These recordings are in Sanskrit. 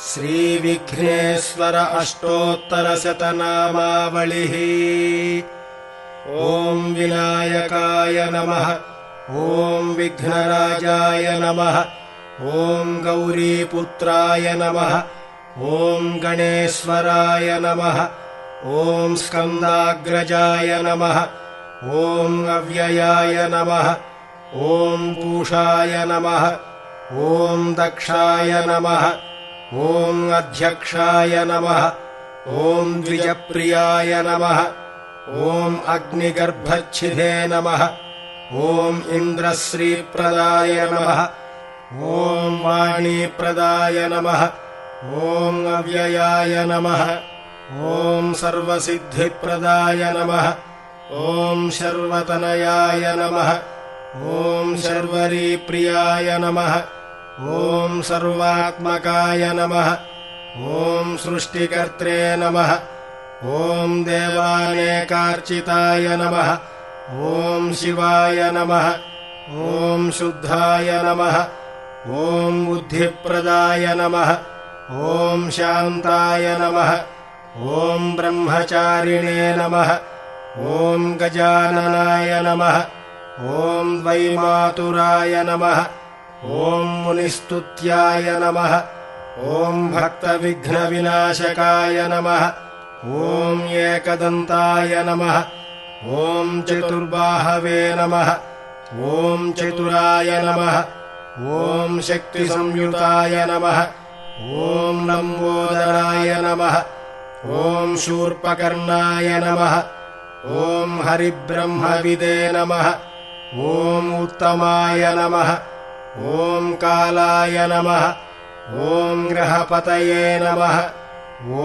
श्रीविघ्नेश्वर अष्टोत्तरशतनामावलिः। ॐ विनायकाय नमः। ॐ विघ्नराजाय नमः। ॐ गौरीपुत्राय नमः। ॐ गणेश्वराय नमः। ॐ स्कन्दाग्रजाय नमः। ॐ अव्ययाय नमः। ॐ पूषाय नमः। ॐ दक्षाय नमः। ॐ अध्यक्षाय नमः। ॐ द्विजप्रियाय नमः। ॐ अग्निगर्भच्छिदे नमः। ॐ इन्द्रश्रीप्रदाय नमः। ॐ वाणीप्रदाय नमः। ॐ अव्ययाय नमः। ॐ सर्वसिद्धिप्रदाय नमः। ॐ शर्वतनयाय नमः। ॐ शर्वरीप्रियाय नमः। ॐ सर्वात्मकाय नमः। ॐ सृष्टिकर्त्रे नमः। ॐ देवानेकार्चिताय नमः। ॐ शिवाय नमः। ॐ शुद्धाय नमः। ॐ बुद्धिप्रदाय नमः। ॐ शान्ताय नमः। ॐ ब्रह्मचारिणे नमः। ॐ गजाननाय नमः। ॐ वैमातुराय नमः। ॐ मुनिस्तुत्याय नमः। ॐ भक्तविघ्नविनाशकाय नमः। ॐ एकदन्ताय नमः। ॐ चतुर्बाहवे नमः। ॐ चतुराय नमः। ॐ शक्तिसंयुताय नमः। ॐ लम्बोदराय नमः। ॐ शूर्पकर्णाय नमः। ॐ हरिब्रह्मविदे नमः। ॐ उत्तमाय नमः। ॐ कालाय नमः। ॐ ग्रहपतये नमः।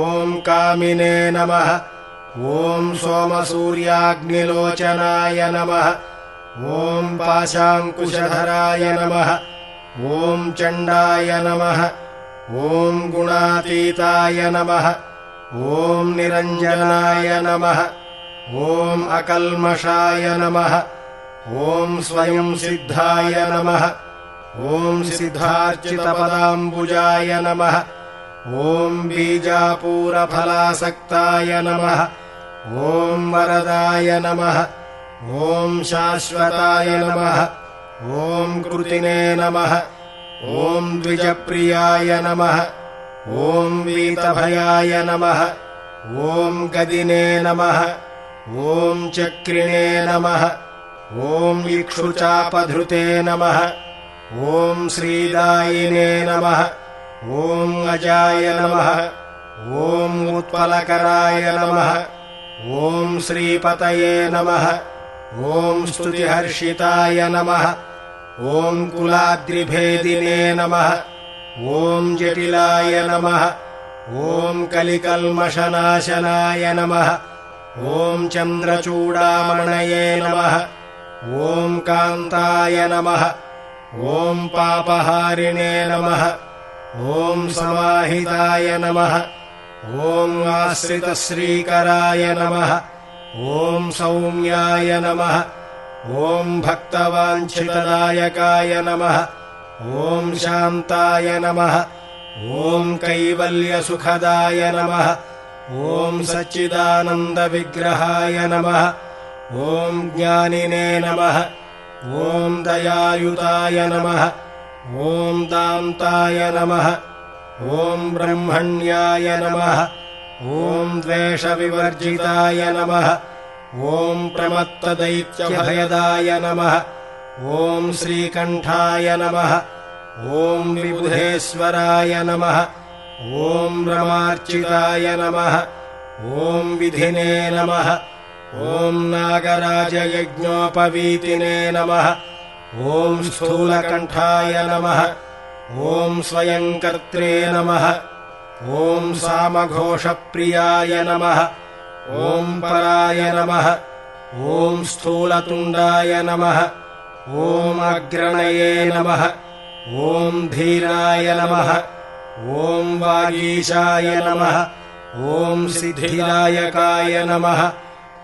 ॐ कामिने नमः। ॐ सोमसूर्याग्निलोचनाय नमः। ॐ पाशाङ्कुशधराय नमः। ॐ चण्डाय नमः। ॐ गुणातीताय नमः। ॐ निरञ्जनाय नमः। ॐ अकल्मषाय नमः। ॐ स्वयं सिद्धाय नमः। ॐ सिद्धार्चितपदाम्बुजाय नमः। ॐ बीजापूरफलासक्ताय नमः। ॐ वरदाय नमः। ॐ शाश्वताय नमः। ॐ कृतिने नमः। ॐ द्विजप्रियाय नमः। ॐ वीतभयाय नमः। ॐ गदिने नमः। ॐ चक्रिणे नमः। ॐ इक्षुचापधृते नमः। ॐ श्रीदायिने नमः। ॐ अजाय नमः। ॐ उत्पलकराय नमः। ॐ श्रीपतये नमः। ॐ स्तुतिहर्षिताय नमः। ॐ कुलाद्रिभेदिने नमः। ॐ जटिलाय नमः। ॐ कलिकल्मषनाशनाय नमः। ॐ चन्द्रचूडामणये नमः। ॐ कान्ताय नमः। ॐ पापहारिणे नमः। ॐ समाहिताय नमः। ॐ आश्रितश्रीकराय नमः। ॐ सौम्याय नमः। ॐ भक्तवाञ्छितदायकाय नमः। ॐ शान्ताय नमः। ॐ कैवल्यसुखदाय नमः। ॐ सच्चिदानन्दविग्रहाय नमः। ॐ ज्ञानिने नमः। ॐ दयायुताय नमः। ॐ दान्ताय नमः। ॐ ब्रह्मण्याय नमः। ॐ द्वेषविवर्जिताय नमः। ॐ प्रमत्तदैत्यभयदाय नमः। ॐ श्रीकण्ठाय नमः। ॐ विबुधेश्वराय नमः। ॐ रमार्चिताय नमः। ॐ विधिने नमः। ॐ नागराजयज्ञोपवीतिने नमः। ॐ स्थूलकण्ठाय नमः। ॐ स्वयंकर्त्रे नमः। ॐ सामघोषप्रियाय नमः। ॐ पराय नमः। ॐ स्थूलतुण्डाय नमः। ॐ अग्रणये नमः। ॐ धीराय नमः। ॐ वागीशाय नमः। ॐ सिद्धिदायकाय नमः।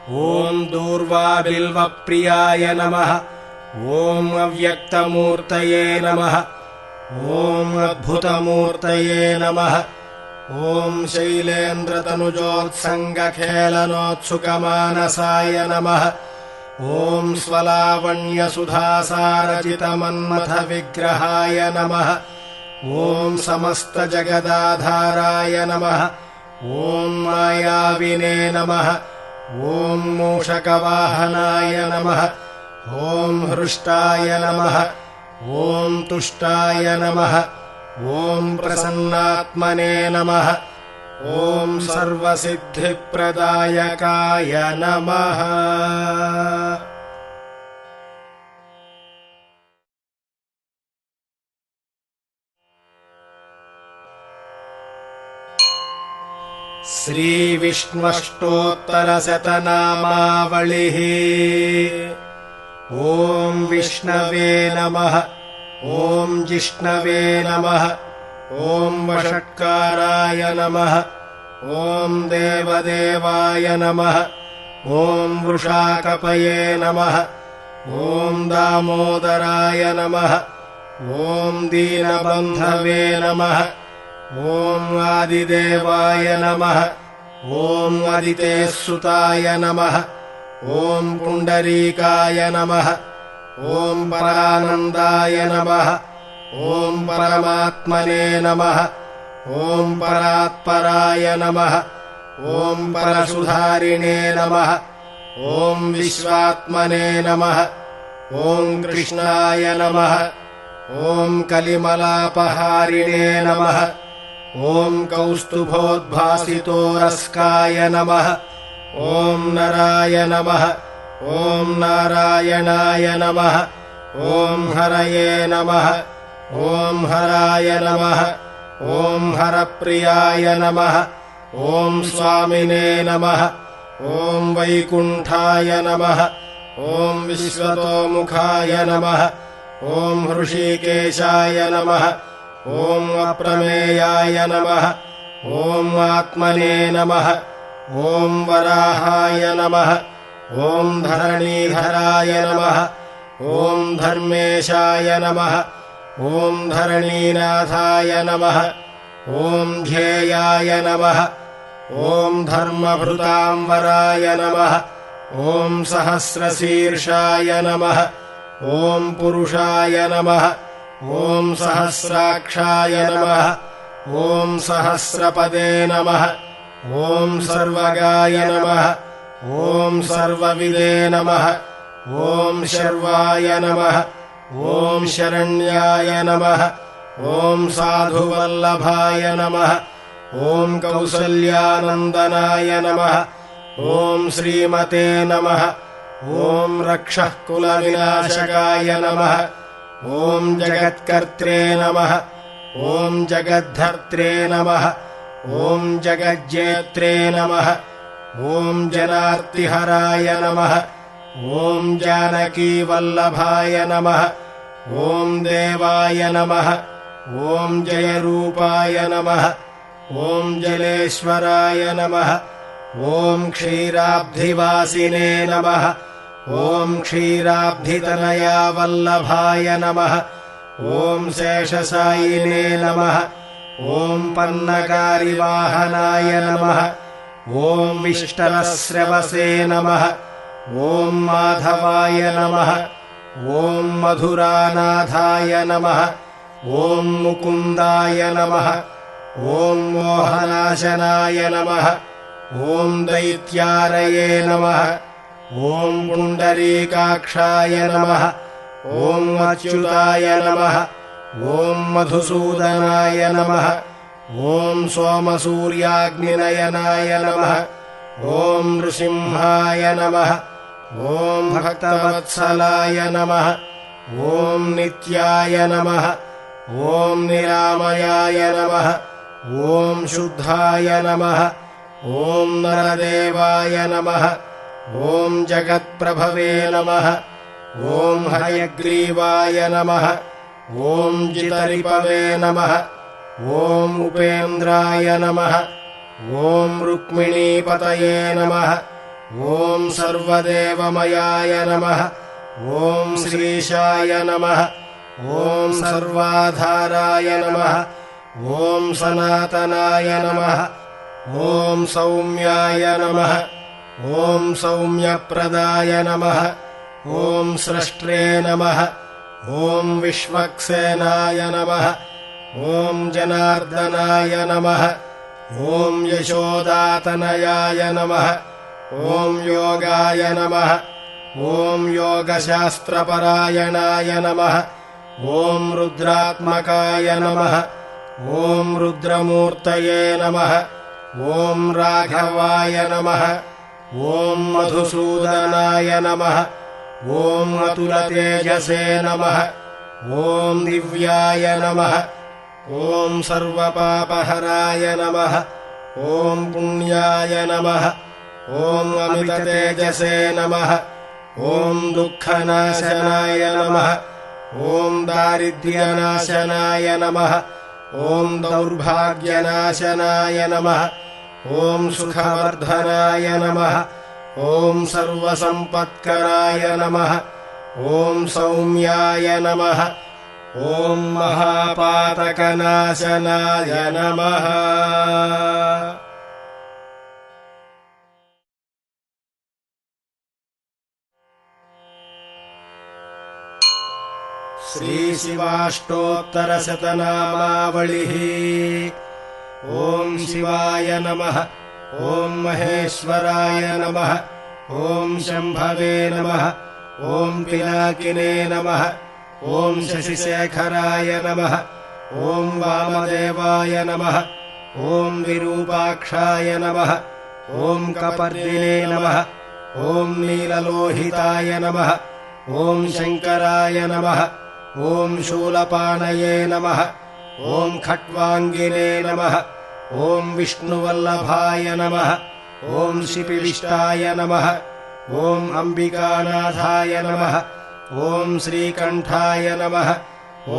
ॐ दूर्वाबिल्वप्रियाय नमः। ॐ अव्यक्तमूर्तये नमः। ॐ अद्भुतमूर्तये नमः। ॐ शैलेन्द्रतनुजोत्सङ्गखेलनोत्सुकमानसाय नमः। ॐ स्वलावण्यसुधासारचितमन्मथविग्रहाय नमः। ॐ समस्तजगदाधाराय नमः। ॐ मायाविने नमः। ॐ मूषकवाहनाय नमः। ॐ हृष्टाय नमः। ॐ तुष्टाय नमः। ॐ प्रसन्नात्मने नमः। ॐ सर्वसिद्धिप्रदायकाय नमः। श्रीविष्णुअष्टोत्तरशतनामावलिः। ॐ विष्णवे नमः। ॐ जिष्णवे नमः। ॐ वषट्काराय नमः। ॐ देवदेवाय नमः। ॐ वृषाकपये नमः। ॐ दामोदराय नमः। ॐ दीनबन्धवे नमः। ॐ आदिदेवाय नमः। ॐ अदितेस्सुताय नमः। ॐ पुण्डरीकाय नमः। ॐ परानन्दाय नमः। ॐ परमात्मने नमः। ॐ परात्पराय नमः। ॐ परशुधारिणे नमः। ॐ विश्वात्मने नमः। ॐ कृष्णाय नमः। ॐ कलिमलापहारिणे नमः। ॐ कौस्तुभोद्भासितोरस्काय नमः। ॐ नराय नमः। ॐ नारायणाय नमः। ॐ हरये नमः। ॐ हराय नमः। ॐ हरप्रियाय नमः। ॐ स्वामिने नमः। ॐ वैकुण्ठाय नमः। ॐ विश्वतोमुखाय नमः। ॐ हृषीकेशाय नमः। ॐ अप्रमेयाय नमः। ॐ आत्मने नमः। ॐ वराहाय नमः। ॐ धरणीधराय नमः। ॐ धर्मेशाय नमः। ॐ धरणीनाथाय नमः। ॐ ध्येयाय नमः। ॐ धर्मभृताम्बराय नमः। ॐ सहस्रशीर्षाय नमः। ॐ पुरुषाय नमः। ॐ सहस्राक्षाय नमः। ॐ सहस्रपदे नमः। ॐ सर्वगाय नमः। ॐ सर्वविदे नमः। ॐ शर्वाय नमः। ॐ शरण्याय नमः। ॐ साधुवल्लभाय नमः। ॐ कौसल्यानन्दनाय नमः। ॐ श्रीमते नमः। ॐ रक्षः कुलविनाशकाय नमः। ॐ जगत्कर्त्रे नमः। ॐ जगद्धर्त्रे नमः। ॐ जगज्जेत्रे नमः। ॐ जनार्तिहराय नमः। ॐ जानकीवल्लभाय नमः। ॐ देवाय नमः। ॐ जयरूपाय नमः। ॐ जलेश्वराय नमः। ॐ क्षीराब्धिवासिने नमः। ॐ क्षीराब्धितनयावल्लभाय नमः। ॐ शेषशायिने नमः। ॐ पन्नकारिवाहनाय नमः। ॐ विष्टरश्रवसे नमः। ॐ माधवाय नमः। ॐ मधुरानाथाय नमः। ॐ मुकुन्दाय नमः। ॐ मोहनाशनाय नमः। ॐ दैत्यारये नमः। ॐ पुण्डरीकाक्षाय नमः। ॐ अच्युताय नमः। ॐ मधुसूदनाय नमः। ॐ सोमसूर्याग्निनयनाय नमः। ॐ नृसिंहाय नमः। ॐ भक्तवत्सलाय नमः। ॐ नित्याय नमः। ॐ निरामयाय नमः। ॐ शुद्धाय नमः। ॐ नरदेवाय नमः। ॐ जगत्प्रभवे नमः। ॐ हयग्रीवाय नमः। ॐ जितरिपवे नमः। ॐ उपेन्द्राय नमः। ॐ रुक्मिणीपतये नमः। ॐ सर्वदेवमयाय नमः। ॐ श्रीशाय नमः। ॐ सर्वाधाराय नमः। ॐ सनातनाय नमः। ॐ सौम्याय नमः। ॐ सौम्यप्रदाय नमः। ॐ स्रष्ट्रे नमः। ॐ विश्वक्सेनाय नमः। ॐ जनार्दनाय नमः। ॐ यशोदातनयाय नमः। ॐ योगाय नमः। ॐ योगशास्त्रपरायणाय नमः। ॐ रुद्रात्मकाय नमः। ॐ रुद्रमूर्तये नमः। ॐ राघवाय नमः। ॐ मधुसूदनाय नमः। ॐ अतुलतेजसे नमः। ॐ दिव्याय नमः। ॐ सर्वपापहराय नमः। ॐ पुण्याय नमः। ॐ अमिततेजसे नमः। ॐ दुःखनाशनाय नमः। ॐ दारिद्र्यनाशनाय नमः। ॐ दौर्भाग्यनाशनाय नमः। ॐ सुखवर्धनाय नमः। ॐ सर्वसम्पत्कराय नमः। ॐ सौम्याय नमः। ॐ महापातकनाशनाय नमः। श्रीशिवाष्टोत्तरशतनामावलिः। ॐ शिवाय नमः। ॐ महेश्वराय नमः। ॐ शम्भवे नमः। ॐ पिनाकिने नमः। ॐ शशिशेखराय नमः। ॐ वामदेवाय नमः। ॐ विरूपाक्षाय नमः। ॐ कपर्दिने नमः। ॐ नीललोहिताय नमः। ॐ शङ्कराय नमः। ॐ शूलपाणये नमः। ॐ खट्वाङ्गिने नमः। ॐ विष्णुवल्लभाय नमः। ॐ शिपिविष्टाय नमः। ॐ अम्बिकानाथाय नमः। ॐ श्रीकण्ठाय नमः।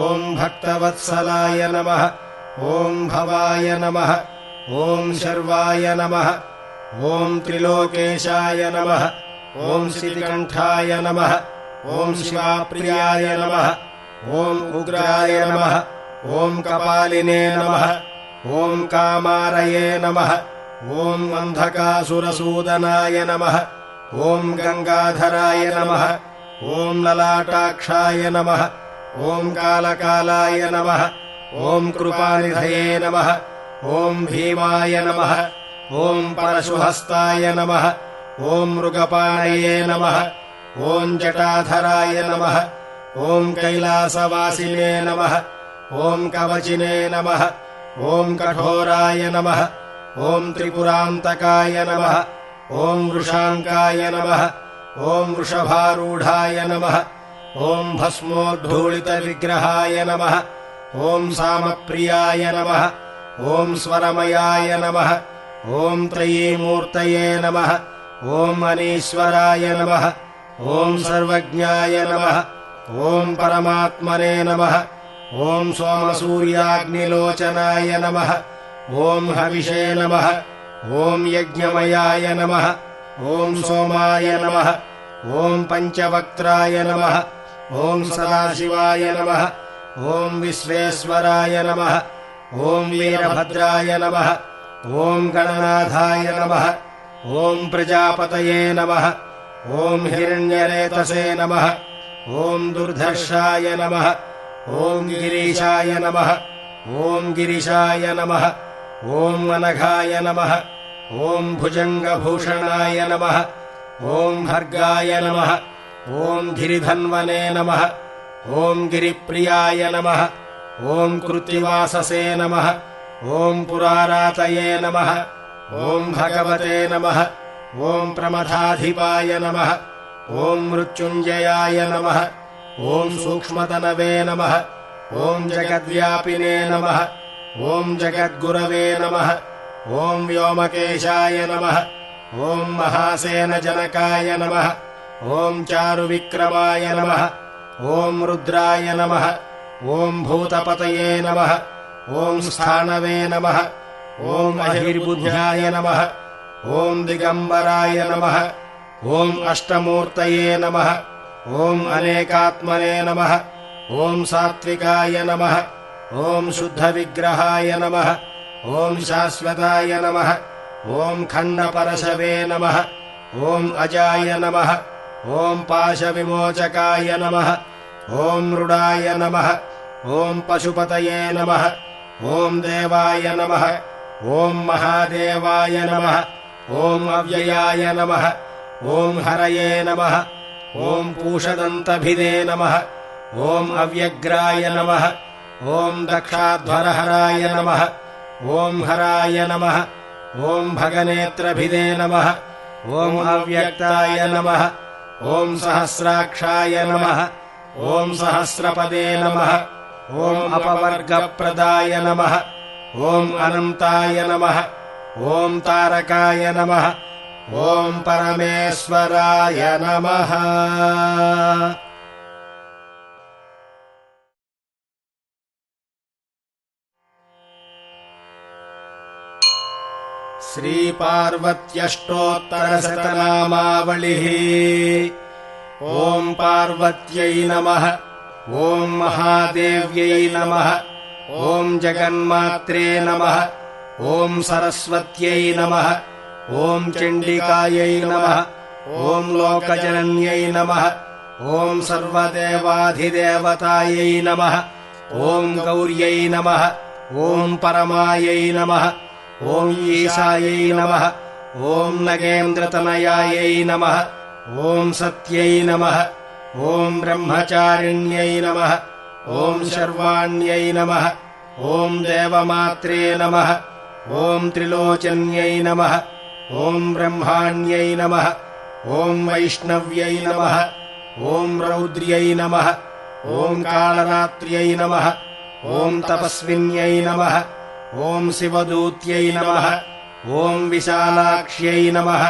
ॐ भक्तवत्सलाय नमः। ॐ भवाय नमः। ॐ शर्वाय नमः। ॐ त्रिलोकेशाय नमः। ॐ श्रीकण्ठाय नमः। ॐ शिवाप्रियाय नमः। ॐ उग्राय नमः। ॐ कपालिने नमः। ॐ कामारये नमः। ॐ अन्धकासुरसूदनाय नमः। ॐ गङ्गाधराय नमः। ॐ ललाटाक्षाय नमः। ॐ कालकालाय नमः। ॐ कृपानिधये नमः। ॐ भीमाय नमः। ॐ परशुहस्ताय नमः। ॐ मृगपाणये नमः। ॐ जटाधराय नमः। ॐ कैलासवासिने नमः। ॐ कवचिने नमः। ॐ कठोराय नमः। ॐ त्रिपुरान्तकाय नमः। ॐ वृषाङ्काय नमः। ॐ वृषभारूढाय नमः। ॐ भस्मोद्धूलितविग्रहाय नमः। ॐ सामप्रियाय नमः। ॐ स्वरमयाय नमः। ॐ त्रयीमूर्तये नमः। ॐ अनीश्वराय नमः। ॐ सर्वज्ञाय नमः। ॐ परमात्मने नमः। ॐ सोमसूर्याग्निलोचनाय नमः। ॐ हविषे नमः। ॐ यज्ञमयाय नमः। ॐ सोमाय नमः। ॐ पञ्चवक्त्राय नमः। ॐ सदाशिवाय नमः। ॐ विश्वेश्वराय नमः। ॐ वीरभद्राय नमः। ॐ गणनाथाय नमः। ॐ प्रजापतये नमः। ॐ हिरण्यरेतसे नमः। ॐ दुर्धर्षाय नमः। ॐ गिरीशाय नमः। ॐ गिरिशाय नमः। ॐ अनघाय नमः। ॐ भुजङ्गभूषणाय नमः। ॐ भर्गाय नमः। ॐ गिरिधन्वने नमः। ॐ गिरिप्रियाय नमः। ॐ कृत्तिवाससे नमः। ॐ पुरारातये नमः। ॐ भगवते नमः। ॐ प्रमथाधिपाय नमः। ॐ मृत्युञ्जयाय नमः। ॐ सूक्ष्मतनवे नमः। ॐ जगद्व्यापिने नमः। ॐ जगद्गुरवे नमः। ॐ व्योमकेशाय नमः। ॐ महासेनजनकाय नमः। ॐ चारुविक्रमाय नमः। ॐ रुद्राय नमः। ॐ भूतपतये नमः। ॐ स्थाणवे नमः। ॐ अहिर्बुद्ध्याय नमः। ॐ दिगम्बराय नमः। ॐ अष्टमूर्तये नमः। ॐ अनेकात्मने नमः। ॐ सात्विकाय नमः। ॐ शुद्धविग्रहाय नमः ॐ शाश्वताय नमः ॐ खण्डपरशवे नमः ॐ अजाय नमः ॐ पाशविमोचकाय नमः ॐ मृडाय नमः ॐ पशुपतये नमः ॐ देवाय नमः ॐ महादेवाय नमः ॐ अव्ययाय नमः ॐ हरये नमः ॐ पूषदन्तभिदे नमः ॐ अव्यग्राय नमः ॐ दक्षाध्वरहराय नमः ॐ हराय नमः ॐ भगनेत्रभिदे नमः ॐ अव्यक्ताय नमः ॐ सहस्राक्षाय नमः ॐ सहस्रपदे नमः ॐ अपवर्गप्रदाय नमः ॐ अनन्ताय नमः ॐ तारकाय नमः ॐ परमेश्वराय नमः। श्रीपार्वत्यष्टोत्तरशतनामावलिः। ॐ पार्वत्यै नमः ॐ महादेव्यै नमः ॐ जगन्मात्रे नमः ॐ सरस्वत्यै नमः ॐ चण्डिकायै नमः ॐ लोकजनन्यै नमः ॐ सर्वदेवाधिदेवतायै नमः ॐ गौर्यै नमः ॐ परमायै नमः ॐ ईशायै नमः ॐ नगेन्द्रतनयायै नमः ॐ सत्यै नमः ॐ ब्रह्मचारिण्यै नमः ॐ शर्वाण्यै नमः ॐ देवमात्रे नमः ॐ त्रिलोचन्यै नमः ॐ ब्रह्माण्यै नमः ॐ वैष्णव्यै नमः ॐ रौद्र्यै नमः ॐ कालरात्र्यै नमः ॐ तपस्विन्यै नमः ॐ शिवदूत्यै नमः ॐ विशालाक्ष्यै नमः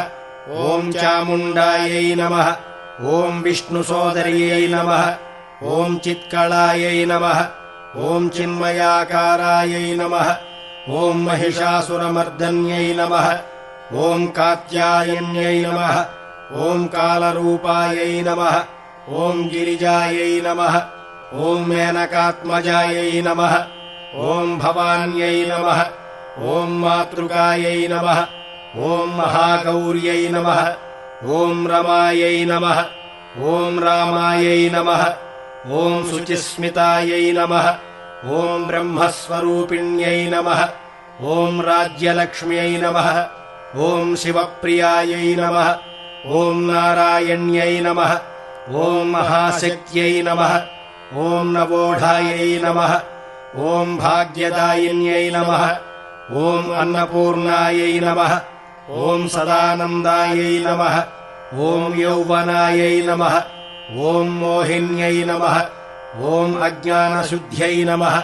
ॐ चामुण्डायै नमः ॐ विष्णुसोदर्यै नमः ॐ चित्कलायै नमः ॐ चिन्मयाकारायै नमः ॐ महिषासुरमर्दन्यै नमः ॐ कात्यायन्यै नमः ॐ कालरूपायै नमः ॐ गिरिजायै नमः ॐ मेनकात्मजायै नमः ॐ भवान्यै नमः ॐ मातृकायै नमः ॐ महागौर्यै नमः ॐ रमायै नमः ॐ रामायै नमः ॐ शुचिस्मितायै नमः ॐ ब्रह्मस्वरूपिण्यै नमः ॐ राज्यलक्ष्म्यै नमः ॐ शिवप्रियायै नमः ॐ नारायण्यै नमः ॐ महाशक्त्यै नमः ॐ नवोढायै नमः ॐ भाग्यदायिन्यै नमः ॐ अन्नपूर्णायै नमः ॐ सदानन्दायै नमः ॐ यौवनायै नमः ॐ मोहिन्यै नमः ॐ अज्ञानशुद्ध्यै नमः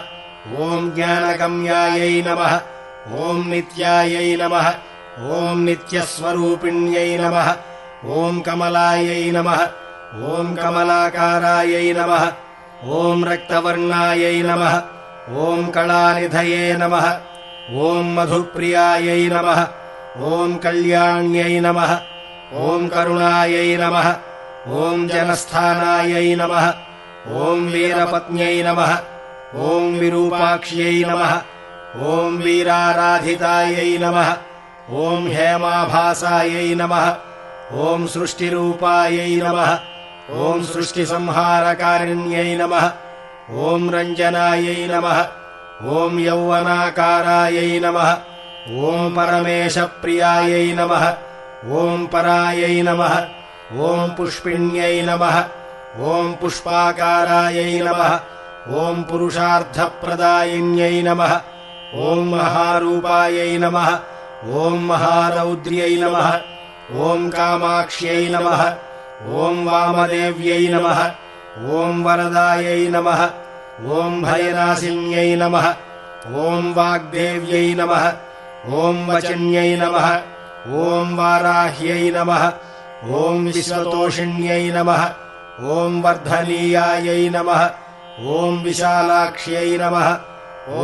ॐ ज्ञानगम्यायै नमः ॐ नित्यायै नमः ॐ नित्यस्वरूपिण्यै नमः ॐ कमलायै नमः ॐ कमलाकारायै नमः ॐ रक्तवर्णायै नमः ॐ कलानिधये नमः ॐ मधुप्रियायै नमः ॐ कल्याण्यै नमः ॐ करुणायै नमः ॐ जनस्थानायै नमः ॐ वीरपत्न्यै नमः ॐ विरूपाक्ष्यै नमः ॐ वीराराधितायै नमः ॐ हेमाभासायै नमः ॐ सृष्टिरूपायै नमः ॐ सृष्टिसंहारकारिण्यै नमः ॐ रञ्जनायै नमः ॐ यौवनाकारायै नमः ॐ परमेशप्रियायै नमः ॐ परायै नमः ॐ पुष्पिण्यै नमः ॐ पुष्पाकारायै नमः ॐ पुरुषार्थप्रदायिन्यै नमः ॐ महारूपायै नमः ॐ महारौद्र्यै नमः ॐ कामाक्ष्यै नमः ॐ वामदेव्यै नमः ॐ वरदायै नमः ॐ भयनाशिन्यै नमः ॐ वाग्देव्यै नमः ॐ वचन्यै नमः ॐ वाराह्यै नमः ॐ विश्वतोषिण्यै नमः ॐ वर्धनीयायै नमः ॐ विशालाक्ष्यै नमः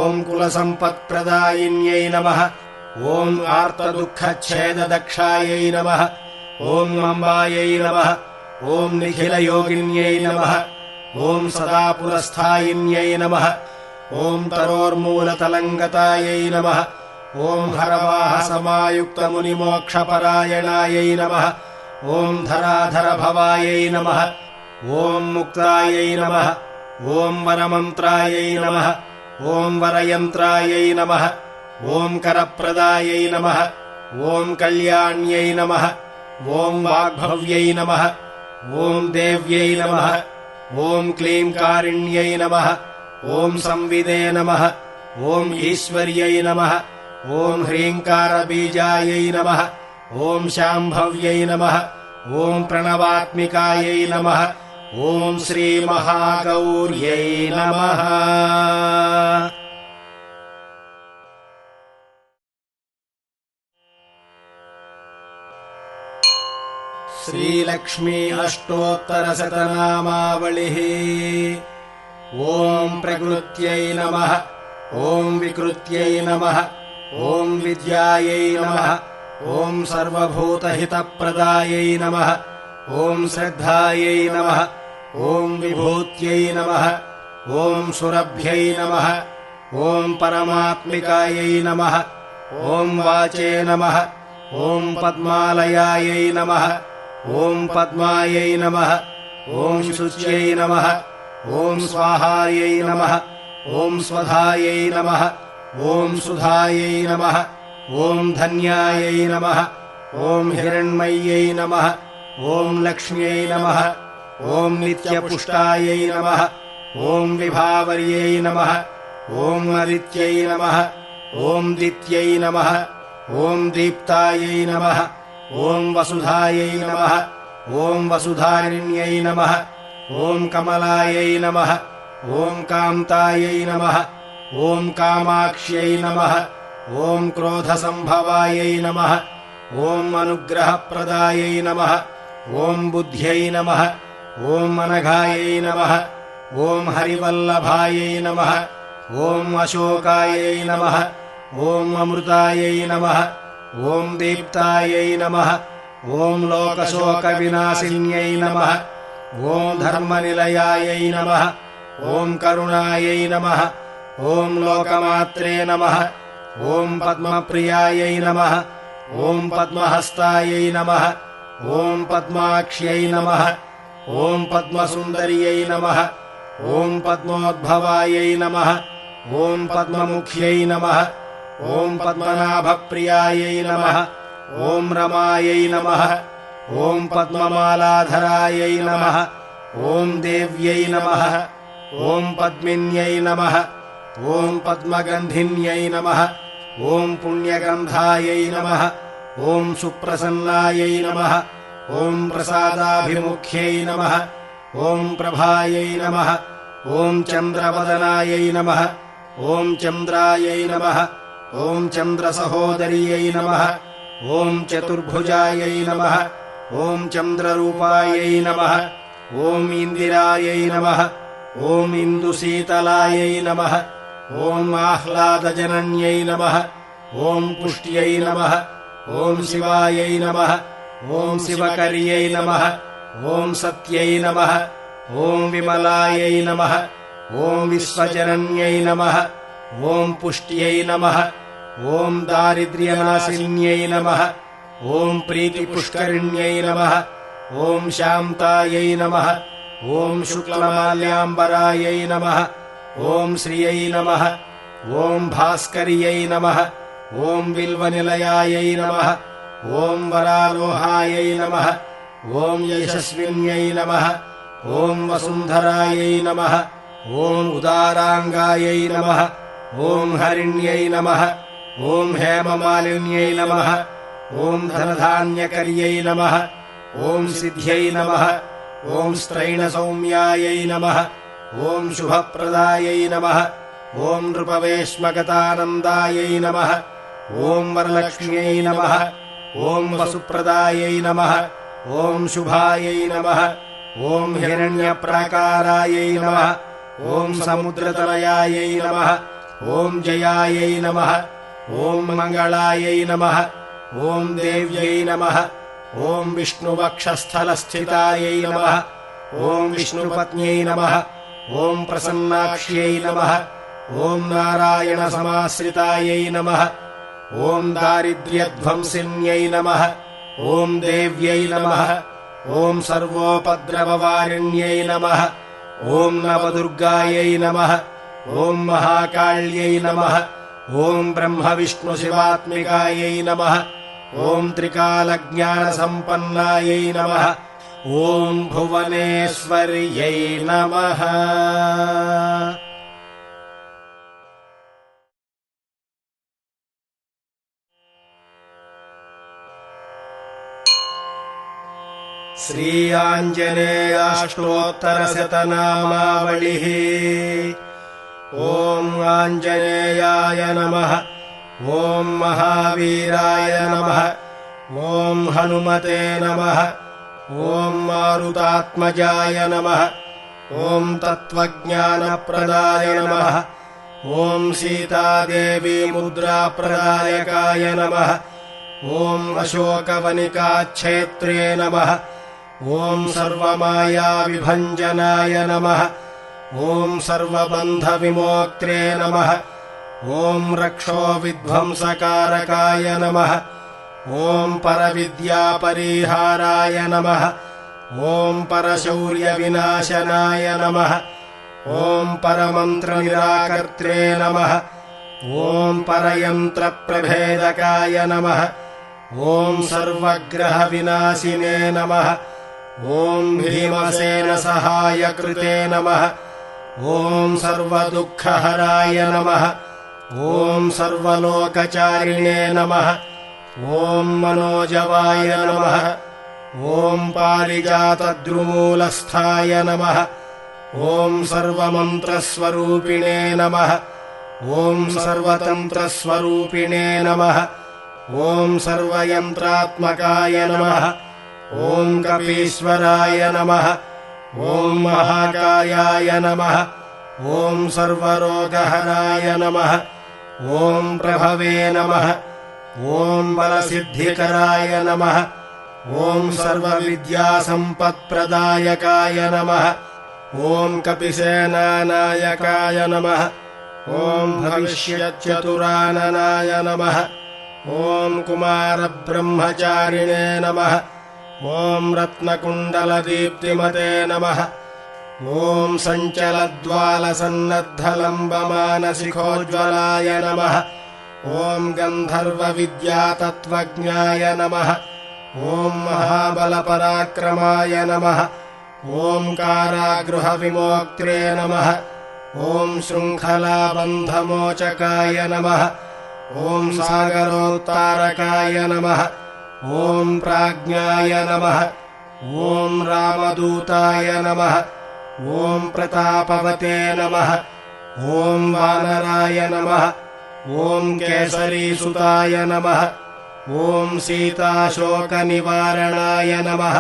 ॐ कुलसम्पत्प्रदायिन्यै नमः ॐ आर्तदुःखच्छेददक्षायै नमः ॐ अम्बायै नमः ॐ निखिलयोगिन्यै नमः ॐ सदा पुरस्थायिन्यै नमः ॐ तरोर्मूलतलङ्गतायै नमः ॐ हरवाहसमायुक्तमुनिमोक्षपरायणायै नमः ॐ धराधरभवायै नमः ॐ मुक्तायै नमः ॐ वरमन्त्रायै नमः ॐ वरयन्त्रायै नमः ॐ करप्रदायै नमः ॐ कल्याण्यै नमः ॐ वाग्भव्यै नमः ॐ देव्यै नमः ॐ क्लीङ्कारिण्यै नमः ॐ संविदे नमः ॐ ईश्वर्यै नमः ॐ ह्रीङ्कारबीजायै नमः ॐ शाम्भव्यै नमः ॐ प्रणवात्मिकायै नमः ॐ श्रीमहागौर्यै नमः। श्रीलक्ष्मी अष्टोत्तरशतनामावलिः। ॐ प्रकृत्यै नमः ॐ विकृत्यै नमः ॐ विद्यायै नमः ॐ सर्वभूतहितप्रदायै नमः ॐ श्रद्धायै नमः ॐ विभूत्यै नमः ॐ सुरभ्यै नमः ॐ परमात्मिकायै नमः ॐ वाचे नमः ॐ पद्मालयायै नमः ॐ पद्मायै नमः ॐ शुच्यै नमः ॐ स्वाहायै नमः ॐ स्वधायै नमः ॐ सुधायै नमः ॐ धन्यायै नमः ॐ हिरण्मय्यै नमः ॐ लक्ष्म्यै नमः ॐ नित्यपुष्टायै नमः ॐ विभावर्यै नमः ॐ अदित्यै नमः ॐ दित्यै नमः ॐ दीप्तायै नमः ॐ वसुधायै नमः ॐ वसुधारिण्यै नमः ॐ कमलायै नमः ॐ कान्तायै नमः ॐ कामाक्ष्यै नमः ॐ क्रोधसम्भवायै नमः ॐ अनुग्रहप्रदायै नमः ॐ बुद्ध्यै नमः ॐ अनघायै नमः ॐ हरिवल्लभायै नमः ॐ अशोकायै नमः ॐ अमृतायै नमः ॐ दीप्तायै नमः ॐ लोकशोकविनाशिन्यै नमः ॐ धर्मनिलयायै नमः ॐ करुणायै नमः ॐ लोकमात्रे नमः ॐ पद्मप्रियायै नमः ॐ पद्महस्तायै नमः ॐ पद्माक्ष्यै नमः ॐ पद्मसुन्दर्यै नमः ॐ पद्मोद्भवायै नमः ॐ पद्ममुख्यै नमः ॐ पद्मनाभप्रियायै नमः ॐ रमायै नमः ॐ पद्ममालाधरायै नमः ॐ देव्यै नमः ॐ पद्मिन्यै नमः ॐ पद्मगन्धिन्यै नमः ॐ पुण्यगन्धायै नमः ॐ सुप्रसन्नायै नमः ॐ प्रसादाभिमुख्यै नमः ॐ प्रभायै नमः ॐ चन्द्रवदनायै नमः ॐ चन्द्रायै नमः ॐ चन्द्रसहोदर्यै नमः ॐ चतुर्भुजायै नमः ॐ चन्द्ररूपायै नमः ॐ इन्दिरायै नमः ॐ इन्दुशीतलायै नमः ॐ आह्लादजनन्यै नमः ॐ पुष्ट्यै नमः ॐ शिवायै नमः ॐ शिवकर्यै नमः ॐ सत्यै नमः ॐ विमलायै नमः ॐ विश्वजनन्यै नमः ॐ पुष्ट्यै नमः ॐ दारिद्र्यनाशिन्यै नमः ॐ प्रीतिपुष्करिण्यै नमः ॐ शान्तायै नमः ॐ शुक्लमाल्याम्बरायै नमः ॐ श्रियै नमः ॐ भास्कर्यै नमः ॐ बिल्वनिलयायै नमः ॐ वरालोहायै नमः ॐ यशस्विन्यै नमः ॐ वसुन्धरायै नमः ॐ उदाराङ्गायै नमः ॐ हरिण्यै नमः ॐ हेममालिन्यै नमः ॐ धनधान्यकर्यै नमः ॐ सिद्ध्यै नमः ॐ स्त्रैणसौम्यायै नमः ॐ शुभप्रदायै नमः ॐ नृपवेश्मगतानन्दायै नमः ॐ वरलक्ष्म्यै नमः ॐ वसुप्रदायै नमः ॐ शुभायै नमः ॐ हिरण्यप्राकारायै नमः ॐ समुद्रतनयायै नमः ॐ जयायै नमः ॐ मङ्गलायै नमः ॐ देव्यै नमः ॐ विष्णुवक्षस्थलस्थितायै नमः ॐ विष्णुपत्न्यै नमः ॐ प्रसन्नाक्ष्यै नमः ॐ नारायणसमाश्रितायै नमः। ॐ दारिद्र्यध्वंसिन्यै नमः। ॐ देव्यै नमः। ॐ सर्वोपद्रववारिण्यै नमः। ॐ नवदुर्गायै नमः। ॐ महाकाल्यै नमः। ॐ ब्रह्मविष्णुशिवात्मिकायै नमः। ॐ त्रिकालज्ञानसम्पन्नायै नमः। ॐ भुवनेश्वर्यै नमः। श्री आञ्जनेयाष्टोत्तरशतनामावलिः। ॐ आञ्जनेयाय नमः। ॐ महावीराय नमः। ॐ हनुमते नमः। ॐ मारुतात्मजाय नमः। ॐ तत्त्वज्ञानप्रदाय नमः। ॐ सीतादेवी मुद्राप्रदायकाय नमः। ॐ अशोकवनिकाच्छेत्रे नमः। ॐ सर्वमायाविभञ्जनाय नमः। ॐ सर्वबन्धविमोक्त्रे नमः। ॐ रक्षोविध्वंसकारकाय नमः। ॐ परविद्यापरिहाराय नमः। ॐ परशौर्यविनाशनाय नमः। ॐ परमन्त्रनिराकर्त्रे नमः। ॐ परयन्त्रप्रभेदकाय नमः। ॐ सर्वग्रहविनाशिने नमः। ॐ भीमसेनसहायकृते नमः। ॐ सर्वदुःखहराय नमः। ॐ सर्वलोकचारिणे नमः। ॐ मनोजवाय नमः। ॐ पारिजातद्रुमूलस्थाय नमः। ॐ सर्वमन्त्रस्वरूपिणे नमः। ॐ सर्वतन्त्रस्वरूपिणे नमः। ॐ सर्वयन्त्रात्मकाय नमः। ॐ कपीश्वराय नमः। ॐ महाकायाय नमः। ॐ सर्वरोगहराय नमः। ॐ प्रभवे नमः। ॐ बलसिद्धिकराय नमः। ॐ सर्वविद्यासम्पत्प्रदायकाय नमः। ॐ कपिसेनानायकाय नमः। ॐ भविष्यच्चतुराननाय नमः। ॐ कुमारब्रह्मचारिणे नमः। ॐ रत्नकुण्डलदीप्तिमते नमः। ॐ सञ्चलद्वालसन्नद्धलम्बमानसिखोज्ज्वलाय नमः। ॐ गन्धर्वविद्यातत्त्वज्ञाय नमः। ॐ महाबलपराक्रमाय नमः। ॐ कारागृहविमोक्त्रे नमः। ॐ शृङ्खलाबन्धमोचकाय नमः। ॐ सागरोत्तारकाय नमः। ॐ प्राज्ञाय नमः। ॐ रामदूताय नमः। ॐ प्रतापवते नमः। ॐ वानराय नमः। ॐ केसरीसुताय नमः। ॐ सीताशोकनिवारणाय नमः।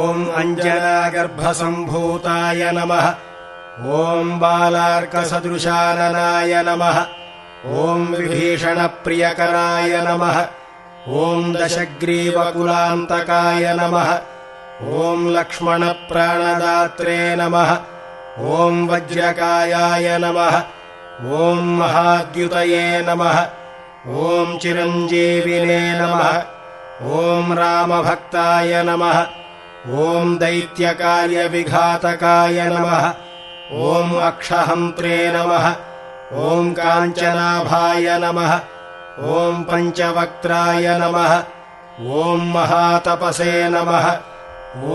ॐ अञ्जनागर्भसम्भूताय नमः। ॐ बालार्कसदृशाननाय नमः। ॐ विभीषणप्रियकराय नमः। ॐ दशग्रीवकुलान्तकाय नमः। ॐ लक्ष्मणप्राणदात्रे नमः। ॐ वज्रकायाय नमः। ॐ महाद्युतये नमः। ॐ चिरञ्जीविने नमः। ॐ रामभक्ताय नमः। ॐ दैत्यकार्यविघातकाय नमः। ॐ अक्षहन्त्रे नमः। ॐ काञ्चनाभाय नमः। ॐ पञ्चवक्त्राय नमः। ॐ महातपसे नमः।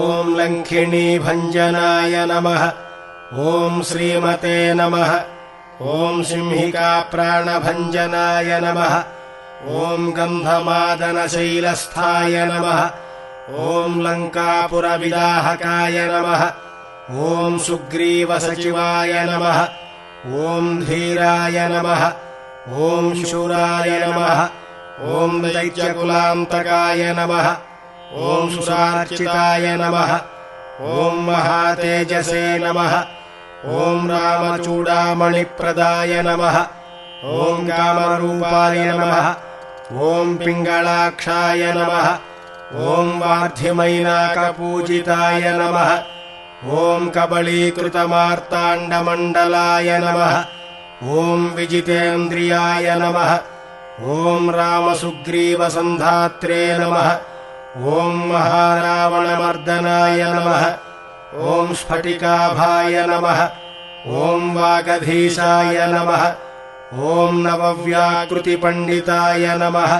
ॐ लङ्किणीभञ्जनाय नमः। ॐ श्रीमते नमः। ॐ सिंहिकाप्राणभञ्जनाय नमः। ॐ गन्धमादनशैलस्थाय नमः। ॐ लङ्कापुरविदाहकाय नमः। ॐ सुग्रीवसचिवाय नमः। ॐ धीराय नमः। ॐ शूराय नमः। ॐ दैत्यकुलान्तकाय नमः। ॐ सुरार्चिताय नमः। ॐ महातेजसे नमः। ॐ रामचूडामणिप्रदाय नमः। ॐ कामरूपाय नमः। ॐ पिङ्गलाक्षाय नमः। ॐ वार्धिमैनाकपूजिताय नमः। ॐ कबलीकृतमार्ताण्डमण्डलाय नमः। ॐ विजितेन्द्रियाय नमः। ॐ रामसुग्रीवसन्धात्रे नमः। ॐ महारावणमर्दनाय नमः। ॐ स्फटिकाभाय नमः। ॐ वागधीशाय नमः। ॐ नवव्याकृतिपण्डिताय नमः।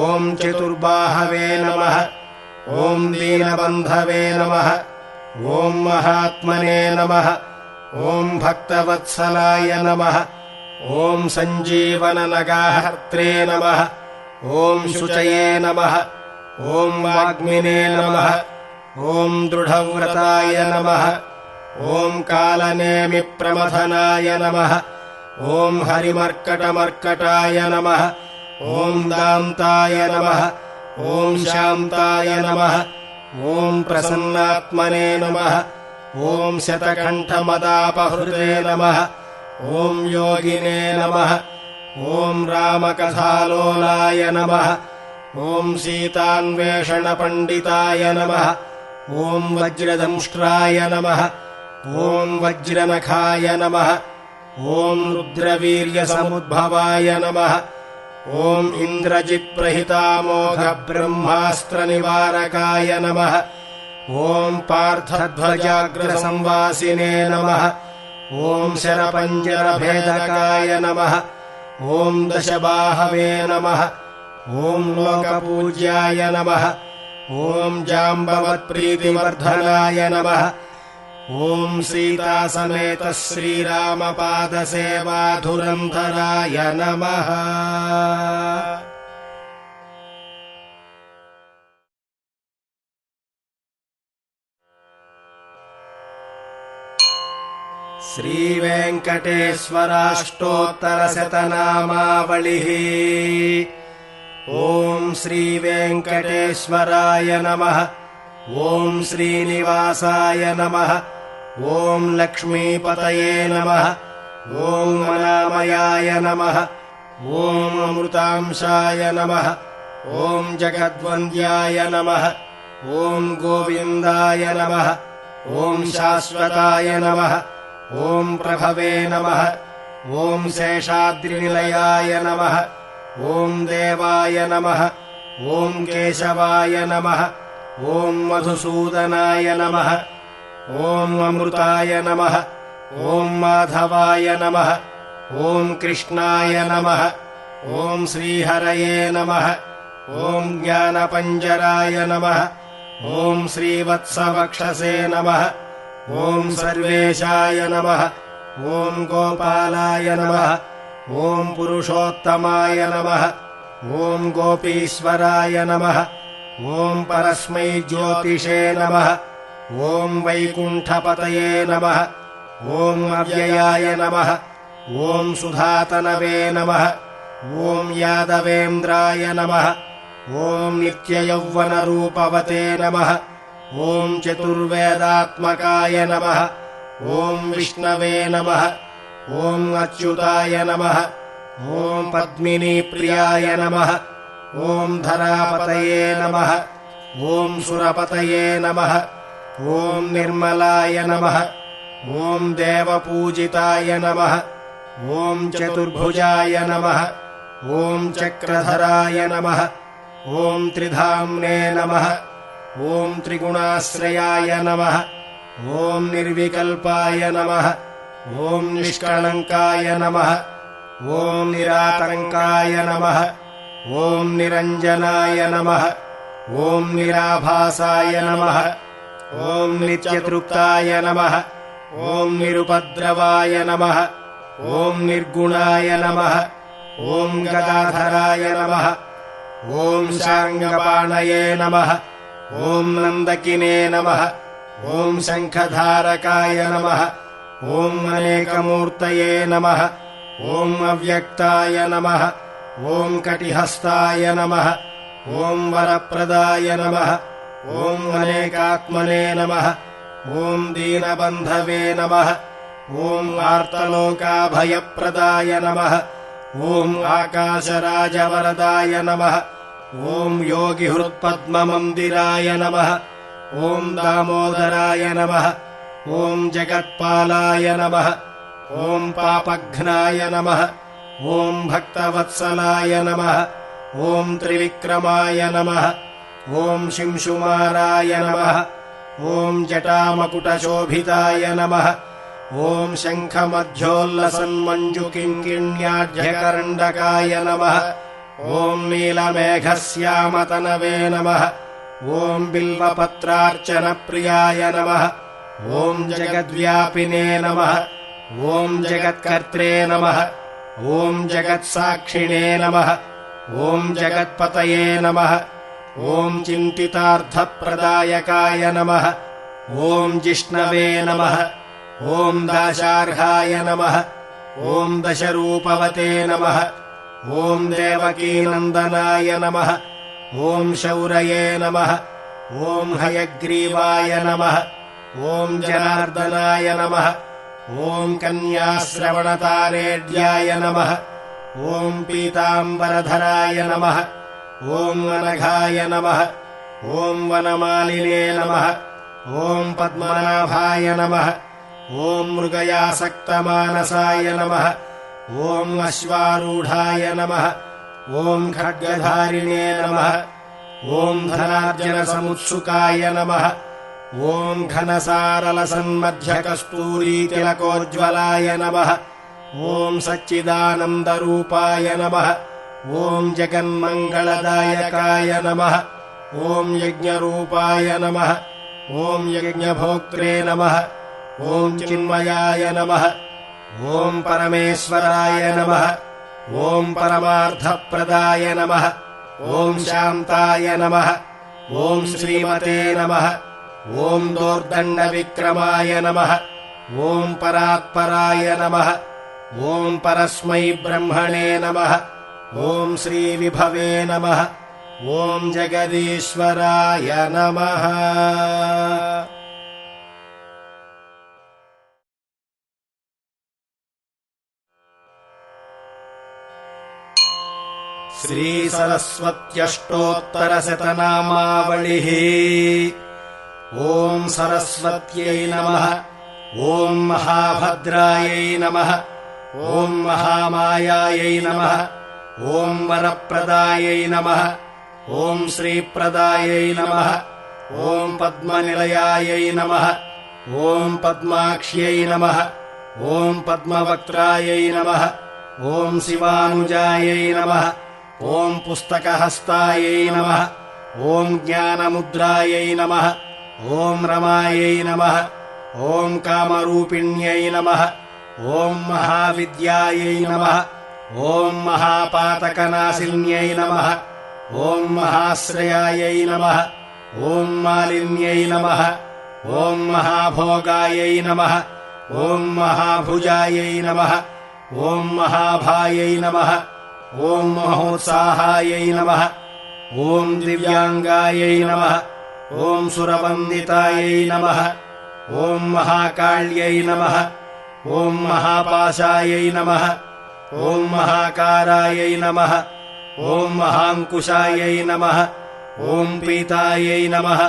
ॐ चतुर्बाहवे नमः। ॐ दीनबन्धवे नमः। ॐ महात्मने नमः। ॐ भक्तवत्सलाय नमः। ॐ सञ्जीवननगाहर्त्रे नमः। ॐ शुचये नमः। ॐ वाग्मिने नमः। ॐ दृढव्रताय नमः। ॐ कालनेमिप्रमथनाय नमः। ॐ हरिमर्कटमर्कटाय नमः। ॐ दान्ताय नमः। ॐ शान्ताय नमः। ॐ प्रसन्नात्मने नमः। ॐ शतकण्ठमदापहृते नमः। ॐ योगिने नमः। ॐ रामकथालोलाय नमः। ॐ सीतान्वेषणपण्डिताय नमः। ॐ वज्रदंष्ट्राय नमः। ॐ वज्रनखाय नमः। ॐ रुद्रवीर्यसमुद्भवाय नमः। ॐ इन्द्रजित्प्रहितामोघब्रह्मास्त्रनिवारकाय नमः। ॐ पार्थध्वजाग्रसंवासिने नमः। ॐ शरपञ्जरभेदकाय नमः। ॐ दशबाहवे नमः। ॐ लोकपूज्याय नमः। ॐ जाम्बवत्प्रीतिवर्धनाय नमः। ॐ सीतासमेत श्रीरामपादसेवाधुरन्धराय नमः। श्रीवेङ्कटेश्वराष्टोत्तरशतनामावलिः। ॐ श्रीवेङ्कटेश्वराय नमः। ॐ श्रीनिवासाय नमः। ॐ लक्ष्मीपतये नमः। ॐ अनामयाय नमः। ॐ अमृतांशाय नमः। ॐ जगद्वन्द्याय नमः। ॐ गोविन्दाय नमः। ॐ शाश्वताय नमः। ॐ प्रभवे नमः। ॐ शेषाद्रिनिलयाय नमः। ॐ देवाय नमः। ॐ केशवाय नमः। ॐ मधुसूदनाय नमः। ॐ अमृताय नमः। ॐ माधवाय नमः। ॐ कृष्णाय नमः। ॐ श्रीहरये नमः। ॐ ज्ञानपञ्जराय नमः। ॐ श्रीवत्सवक्षसे नमः। ॐ सर्वेशाय नमः। ॐ गोपालाय नमः। ॐ पुरुषोत्तमाय नमः। ॐ गोपीश्वराय नमः। ॐ परस्मै ज्योतिषे नमः। ॐ वैकुण्ठपतये नमः। ॐ अव्ययाय नमः। ॐ सुधातनवे नमः। ॐ यादवेन्द्राय नमः। ॐ नित्ययौवनरूपवते नमः। ॐ चतुर्वेदात्मकाय नमः। ॐ विष्णवे नमः। ॐ अच्युताय नमः। ॐ पद्मिनीप्रियाय नमः। ॐ धरापतये नमः। ॐ सुरपतये नमः। ॐ निर्मलाय नमः। ॐ देवपूजिताय नमः। ॐ चतुर्भुजाय नमः। ॐ चक्रधराय नमः। ॐ त्रिधाम्ने नमः। ॐ त्रिगुणाश्रयाय नमः। ॐ निर्विकल्पाय नमः। ॐ निष्कळङ्काय नमः। ॐ निरातङ्काय नमः। ॐ निरञ्जनाय नमः। ॐ निराभासाय नमः। ॐ नित्यतृप्ताय नमः। ॐ निरुपद्रवाय नमः। ॐ निर्गुणाय नमः। ॐ गदाधराय नमः। ॐ शार्ङ्गपाणये नमः। ॐ नन्दकिने नमः। ॐ शङ्खधारकाय नमः। ॐ अनेकमूर्तये नमः। ॐ अव्यक्ताय नमः। ॐ कटिहस्ताय नमः। ॐ वरप्रदाय नमः। ॐ अनेकात्मने नमः। ॐ दीनबन्धवे नमः। ॐ आर्तलोकाभयप्रदाय नमः। ॐ आकाशराजवरदाय नमः। ॐ योगिहृत्पद्ममन्दिराय नमः। ॐ दामोदराय नमः। ॐ जगत्पालाय नमः। ॐ पापघ्नाय नमः ॐ भक्तवत्सलाय नमः ॐ त्रिविक्रमाय नमः ॐ शिंशुमाराय नमः ॐ जटामकुटशोभिताय नमः ॐ शङ्खमध्योल्लसन्मञ्जुकिङ्किण्याढ्यकरण्डकाय नमः ॐ नीलमेघश्यामतनवे नमः ॐ बिल्वपत्रार्चनप्रियाय नमः ॐ जगद्व्यापिने नमः ॐ जगत्कर्त्रे नमः ॐ जगत्साक्षिणे नमः ॐ जगत्पतये नमः ॐ चिन्तितार्थप्रदायकाय नमः ॐ जिष्णवे नमः ॐ दाशार्हाय नमः ॐ दशरूपवते नमः ॐ देवकीनन्दनाय नमः ॐ शौरये नमः ॐ हयग्रीवाय नमः ॐ जनार्दनाय नमः ॐ कन्याश्रवणतारेड्याय नमः ॐ पीताम्बरधराय नमः ॐ अनघाय नमः ॐ वनमालिने नमः ॐ पद्मनाभाय नमः ॐ मृगयासक्तमानसाय नमः ॐ अश्वारूढाय नमः ॐ खड्गधारिणे नमः ॐ धनार्जनसमुत्सुकाय नमः ॐ घनसारलसन्मध्यकस्तूरीतिलकोज्ज्वलाय नमः ॐ सच्चिदानन्दरूपाय नमः ॐ जगन्मङ्गलदायकाय नमः ॐ यज्ञरूपाय नमः ॐ यज्ञभोक्त्रे नमः ॐ चिन्मयाय नमः ॐ परमेश्वराय नमः ॐ परमार्थप्रदाय नमः ॐ शान्ताय नमः ॐ श्रीमते नमः ॐ दोर्दण्डविक्रमाय नमः ॐ परात्पराय नमः ॐ परस्मै ब्रह्मणे नमः ॐ श्रीविभवे नमः ॐ जगदीश्वराय नमः। श्रीसरस्वत्यष्टोत्तरशतनामावलिः। ॐ सरस्वत्यै नमः ॐ महाभद्रायै नमः ॐ महामायायै नमः ॐ वरप्रदायै नमः ॐ श्रीप्रदायै नमः ॐ पद्मनिलयायै नमः ॐ पद्माक्ष्यै नमः ॐ पद्मवक्त्रायै नमः ॐ शिवानुजायै नमः ॐ पुस्तकहस्तायै नमः ॐ ज्ञानमुद्रायै नमः ॐ रमायै नमः ॐ कामरूपिण्यै नमः ॐ महाविद्यायै नमः ॐ महापातकनाशिन्यै नमः ॐ महाश्रयायै नमः ॐ मालिन्यै नमः ॐ महाभोगायै नमः ॐ महाभुजायै नमः ॐ महाभायै नमः ॐ महोत्साहायै नमः ॐ दिव्याङ्गायै नमः ॐ सुरवन्दितायै नमः ॐ महाकाल्यै नमः ॐ महापाशायै नमः ॐ महाकारायै नमः ॐ महाङ्कुशायै नमः ॐ पीतायै नमः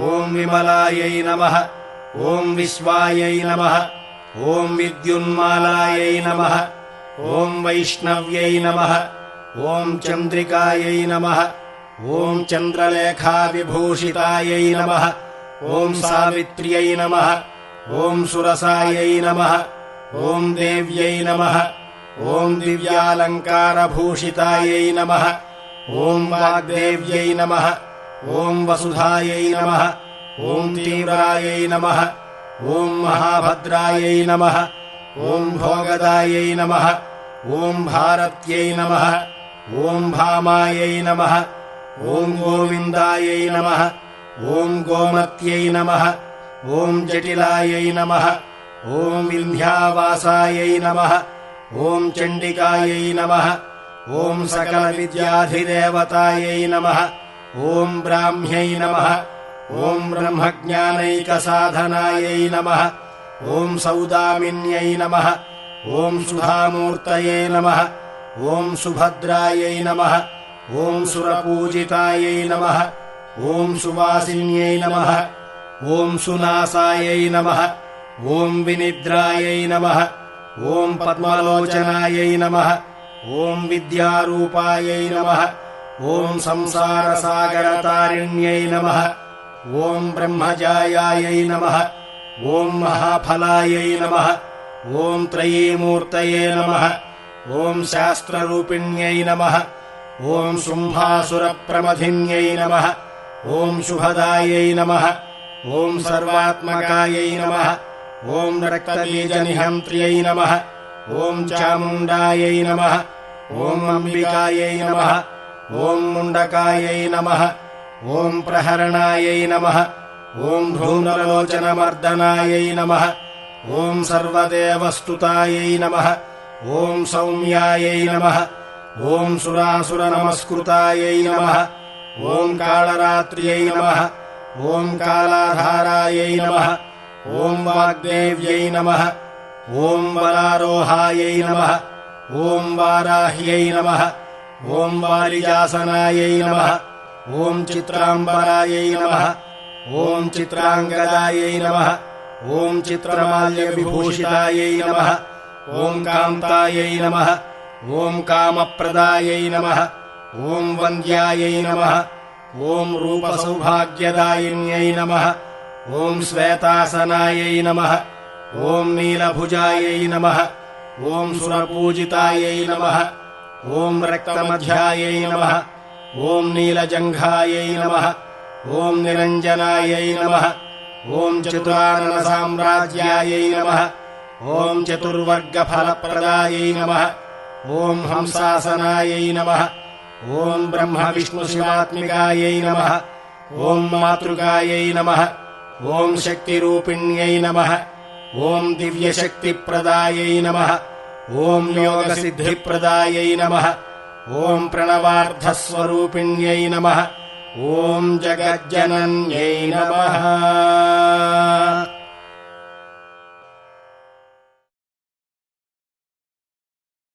ॐ विमलायै नमः ॐ विश्वायै नमः ॐ विद्युन्मालायै नमः ॐ वैष्णव्यै नमः ॐ चन्द्रिकायै नमः ॐ चन्द्रलेखाविभूषितायै नमः ॐ सावित्र्यै नमः ॐ सुरसायै नमः ॐ देव्यै नमः ॐ दिव्यालङ्कारभूषितायै नमः ॐ वाग्देव्यै नमः ॐ वसुधायै नमः ॐ तीव्रायै नमः ॐ महाभद्रायै नमः ॐ भोगदायै नमः ॐ भारत्यै नमः ॐ भामायै नमः ॐ गोविन्दायै नमः ॐ गोमत्यै नमः ॐ जटिलायै नमः ॐ विन्ध्यावासायै नमः ॐ चण्डिकायै नमः ॐ सकलविद्याधिदेवतायै नमः ॐ ब्राह्म्यै नमः ॐ ब्रह्मज्ञानैकसाधनायै नमः ॐ सौदामिन्यै नमः ॐ सुधामूर्तये नमः ॐ सुभद्रायै नमः ॐ सुरपूजितायै नमः ॐ सुवासिन्यै नमः ॐ सुनासायै नमः ॐ विनिद्रायै नमः ॐ पद्मलोचनायै नमः ॐ विद्यारूपायै नमः ॐ संसारसागरतारिण्यै नमः ॐ ब्रह्मजायायै नमः ॐ महाफलायै नमः ॐ त्रयीमूर्तये नमः ॐ शास्त्ररूपिण्यै नमः ॐ शुम्भासुरप्रमथिन्यै नमः ॐ शुभदायै नमः ॐ सर्वात्मकायै नमः ॐ रक्तबीजनिहन्त्र्यै नमः ॐ चामुण्डायै नमः ॐ अम्बिकायै नमः ॐ मुण्डकायै नमः ॐ प्रहरणायै नमः ॐ धूम्रलोचनमर्दनायै नमः ॐ सर्वदेवस्तुतायै नमः ॐ सौम्यायै नमः ॐ सुरासुरनमस्कृतायै नमः ॐ कालरात्र्यै नमः ॐ कालाधारायै नमः ॐ वाग्देव्यै नमः ॐ वरारोहायै नमः ॐ वाराह्यै नमः ॐ वारिजासनायै नमः ॐ चित्राम्बरायै नमः ॐ चित्राङ्गदायै नमः ॐ चित्रमाल्यविभूषितायै नमः ॐ कान्तायै नमः ॐ कामप्रदायै नमः ॐ वन्द्यायै नमः ॐ रूपसौभाग्यदायिन्यै नमः ॐ श्वेतासनायै नमः ॐ नीलभुजायै नमः ॐ सुरपूजितायै नमः ॐ रक्तमध्यायै नमः ॐ नीलजङ्घायै नमः ॐ निरञ्जनायै नमः ॐ चतुराननसाम्राज्यायै नमः ॐ चतुर्वर्गफलप्रदायै नमः ॐ हंसासनायै नमः ॐ ब्रह्मविष्णुशिवात्मिकायै नमः ॐ मातृकायै नमः ॐ शक्तिरूपिण्यै नमः ॐ दिव्यशक्तिप्रदायै नमः ॐ योगसिद्धिप्रदायै नमः ॐ प्रणवार्धस्वरूपिण्यै नमः ॐ जगज्जनन्यै नमः।